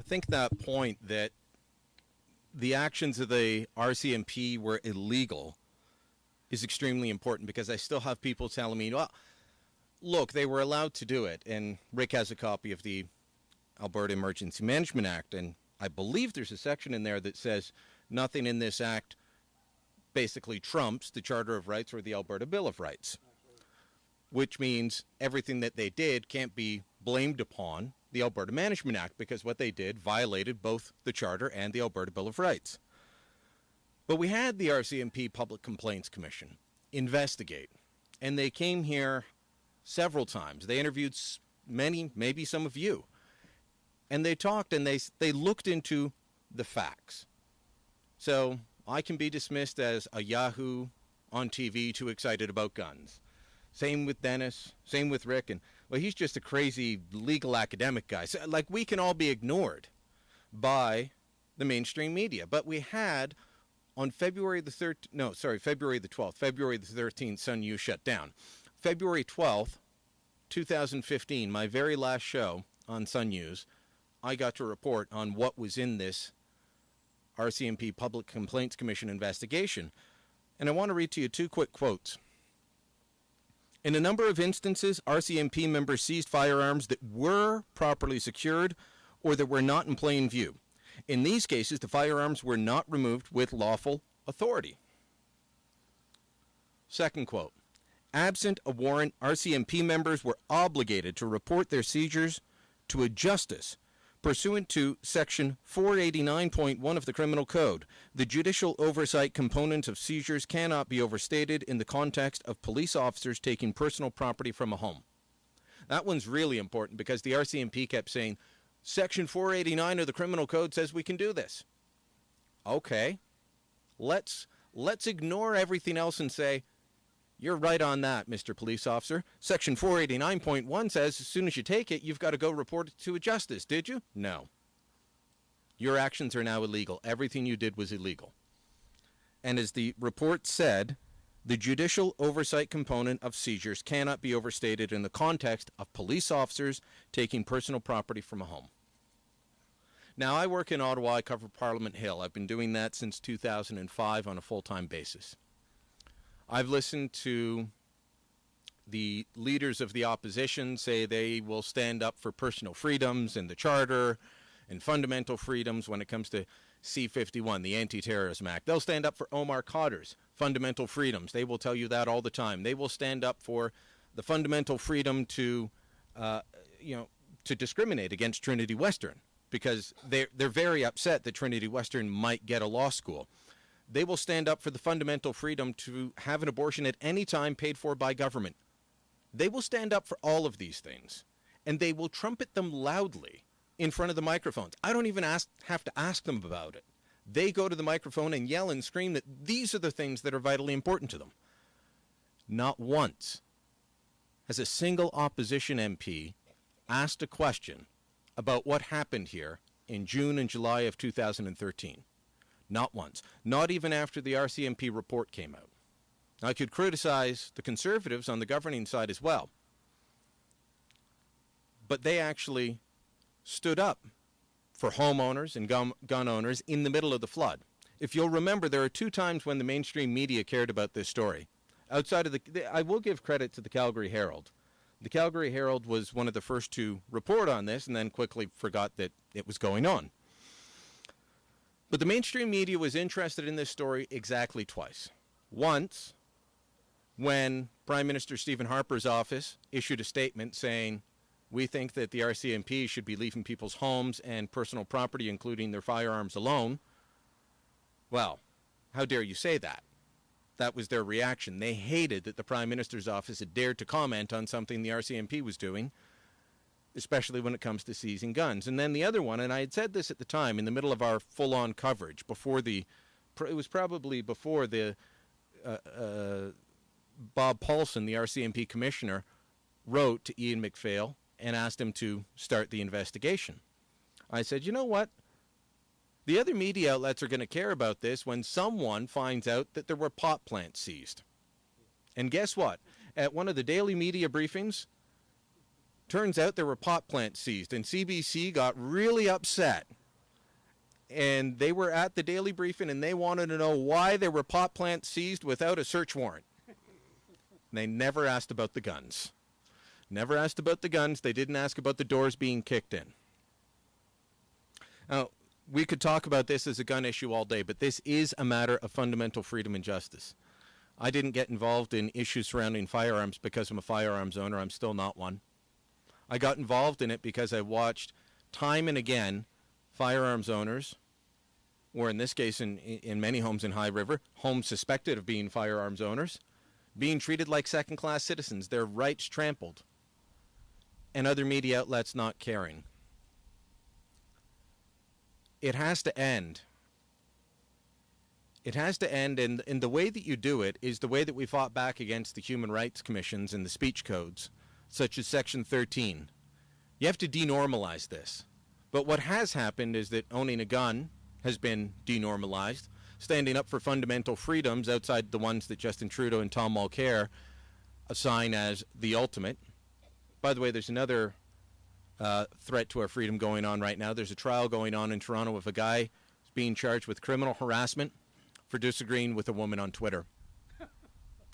think that point that the actions of the RCMP were illegal is extremely important, because I still have people telling me, well, look, they were allowed to do it. And Rick has a copy of the Alberta Emergency Management Act, and I believe there's a section in there that says nothing in this act basically trumps the Charter of Rights or the Alberta Bill of Rights, which means everything that they did can't be blamed upon the Alberta Management Act, because what they did violated both the Charter and the Alberta Bill of Rights. But we had the RCMP Public Complaints Commission investigate, and they came here several times. They interviewed many, maybe some of you, and they talked, and they looked into the facts. So I can be dismissed as a Yahoo on TV too excited about guns. Same with Dennis, same with Rick, and well, he's just a crazy legal academic guy. So, like, we can all be ignored by the mainstream media. But we had on February the 12th, February the 13th, Sun News shut down. February 12th, 2015, my very last show on Sun News, I got to report on what was in this RCMP Public Complaints Commission investigation. And I want to read to you two quick quotes. In a number of instances, RCMP members seized firearms that were properly secured or that were not in plain view. In these cases, the firearms were not removed with lawful authority. Second quote, absent a warrant, RCMP members were obligated to report their seizures to a justice pursuant to Section 489.1 of the Criminal Code. The judicial oversight component of seizures cannot be overstated in the context of police officers taking personal property from a home. That one's really important, because the RCMP kept saying, Section 489 of the Criminal Code says we can do this. Okay, let's ignore everything else and say, you're right on that, Mr. Police Officer. Section 489.1 says as soon as you take it, you've got to go report it to a justice. Did you? No. Your actions are now illegal. Everything you did was illegal. And as the report said, the judicial oversight component of seizures cannot be overstated in the context of police officers taking personal property from a home. Now, I work in Ottawa. I cover Parliament Hill. I've been doing that since 2005 on a full-time basis. I've listened to the leaders of the opposition say they will stand up for personal freedoms and the Charter and fundamental freedoms when it comes to C-51, the Anti-Terrorism Act. They'll stand up for Omar Khadr's fundamental freedoms. They will tell you that all the time. They will stand up for the fundamental freedom to discriminate against Trinity Western, because they're very upset that Trinity Western might get a law school. They will stand up for the fundamental freedom to have an abortion at any time paid for by government. They will stand up for all of these things, and they will trumpet them loudly in front of the microphones. I don't even have to ask them about it. They go to the microphone and yell and scream that these are the things that are vitally important to them. Not once has a single opposition MP asked a question about what happened here in June and July of 2013. Not once. Not even after the RCMP report came out. I could criticize the Conservatives on the governing side as well, but they actually stood up for homeowners and gun owners in the middle of the flood. If you'll remember, there are two times when the mainstream media cared about this story. Outside of I will give credit to the Calgary Herald. The Calgary Herald was one of the first to report on this and then quickly forgot that it was going on. But the mainstream media was interested in this story exactly twice. Once, when Prime Minister Stephen Harper's office issued a statement saying, we think that the RCMP should be leaving people's homes and personal property, including their firearms, alone. Well, how dare you say that? That was their reaction. They hated that the Prime Minister's office had dared to comment on something the RCMP was doing, especially when it comes to seizing guns. And then the other one, and I had said this at the time in the middle of our full-on coverage, it was probably before the Bob Paulson, the RCMP commissioner, wrote to Ian MacPhail and asked him to start the investigation. I said, you know what? The other media outlets are going to care about this when someone finds out that there were pot plants seized. And guess what? At one of the daily media briefings, turns out there were pot plants seized, and CBC got really upset and they were at the daily briefing, and they wanted to know why there were pot plants seized without a search warrant. They never asked about the guns. Never asked about the guns. They didn't ask about the doors being kicked in. Now, we could talk about this as a gun issue all day, but this is a matter of fundamental freedom and justice. I didn't get involved in issues surrounding firearms because I'm a firearms owner. I'm still not one. I got involved in it because I watched time and again firearms owners, or in this case in many homes in High River, homes suspected of being firearms owners, being treated like second-class citizens, their rights trampled, and other media outlets not caring. It has to end. It has to end, and the way that you do it is the way that we fought back against the human rights commissions and the speech codes, such as Section 13. You have to denormalize this. But what has happened is that owning a gun has been denormalized. Standing up for fundamental freedoms outside the ones that Justin Trudeau and Tom Mulcair assign as the ultimate. By the way, there's another threat to our freedom going on right now. There's a trial going on in Toronto of a guy who's being charged with criminal harassment for disagreeing with a woman on Twitter.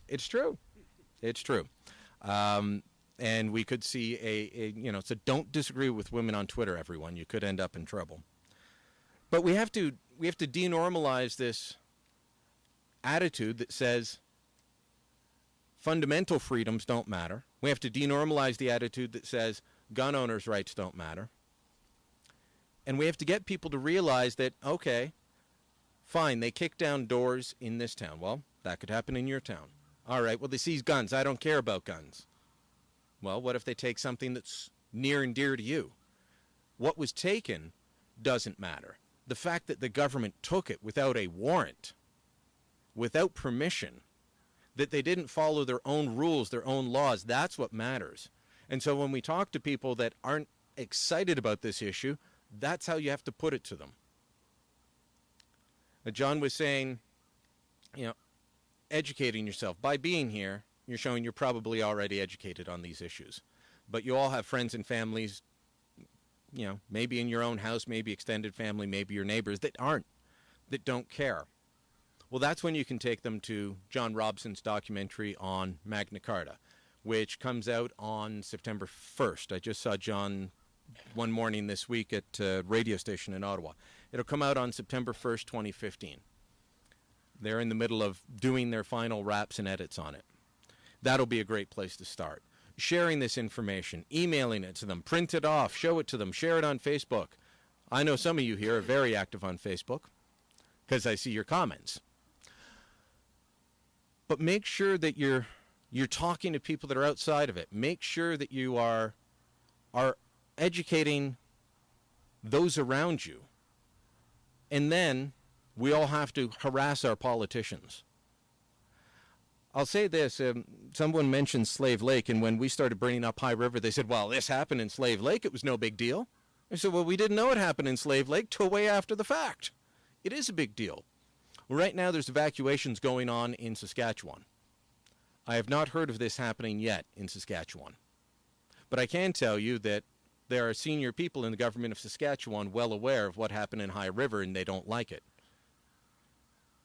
It's true. It's true. And we could see so don't disagree with women on Twitter, everyone. You could end up in trouble. But we have to denormalize this attitude that says fundamental freedoms don't matter. We have to denormalize the attitude that says gun owners' rights don't matter. And we have to get people to realize that, okay, fine, they kick down doors in this town. Well, that could happen in your town. All right, well, they seize guns. I don't care about guns. Well, what if they take something that's near and dear to you? What was taken doesn't matter. The fact that the government took it without a warrant, without permission, that they didn't follow their own rules, their own laws, that's what matters. And so when we talk to people that aren't excited about this issue, that's how you have to put it to them. John was saying, educating yourself. By being here, you're showing you're probably already educated on these issues. But you all have friends and families, maybe in your own house, maybe extended family, maybe your neighbors that don't care. Well, that's when you can take them to John Robson's documentary on Magna Carta, which comes out on September 1st. I just saw John one morning this week at a radio station in Ottawa. It'll come out on September 1st, 2015. They're in the middle of doing their final wraps and edits on it. That'll be a great place to start. Sharing this information, emailing it to them, print it off, show it to them, share it on Facebook. I know some of you here are very active on Facebook because I see your comments. But make sure that you're talking to people that are outside of it. Make sure that you are educating those around you. And then we all have to harass our politicians. I'll say this, someone mentioned Slave Lake, and when we started bringing up High River, they said, well, this happened in Slave Lake, it was no big deal. I said, well, we didn't know it happened in Slave Lake till way after the fact. It is a big deal. Right now, there's evacuations going on in Saskatchewan. I have not heard of this happening yet in Saskatchewan. But I can tell you that there are senior people in the government of Saskatchewan well aware of what happened in High River, and they don't like it.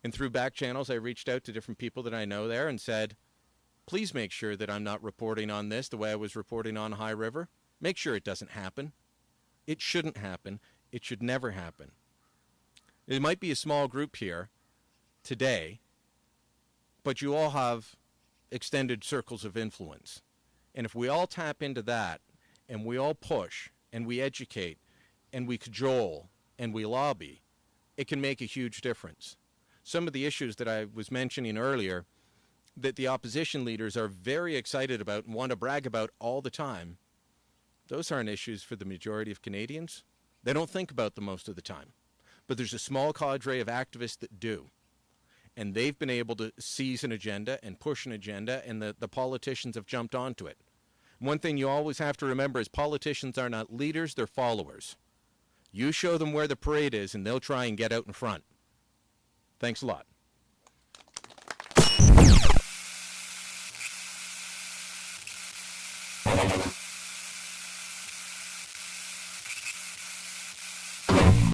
And through back channels, I reached out to different people that I know there and said, please make sure that I'm not reporting on this the way I was reporting on High River. Make sure it doesn't happen. It shouldn't happen. It should never happen. It might be a small group here today, but you all have extended circles of influence. And if we all tap into that, and we all push, and we educate, and we cajole, and we lobby, it can make a huge difference. Some of the issues that I was mentioning earlier that the opposition leaders are very excited about and want to brag about all the time, those aren't issues for the majority of Canadians. They don't think about them most of the time. But there's a small cadre of activists that do. And they've been able to seize an agenda and push an agenda, and the politicians have jumped onto it. One thing you always have to remember is politicians are not leaders, they're followers. You show them where the parade is, and they'll try and get out in front. Thanks a lot.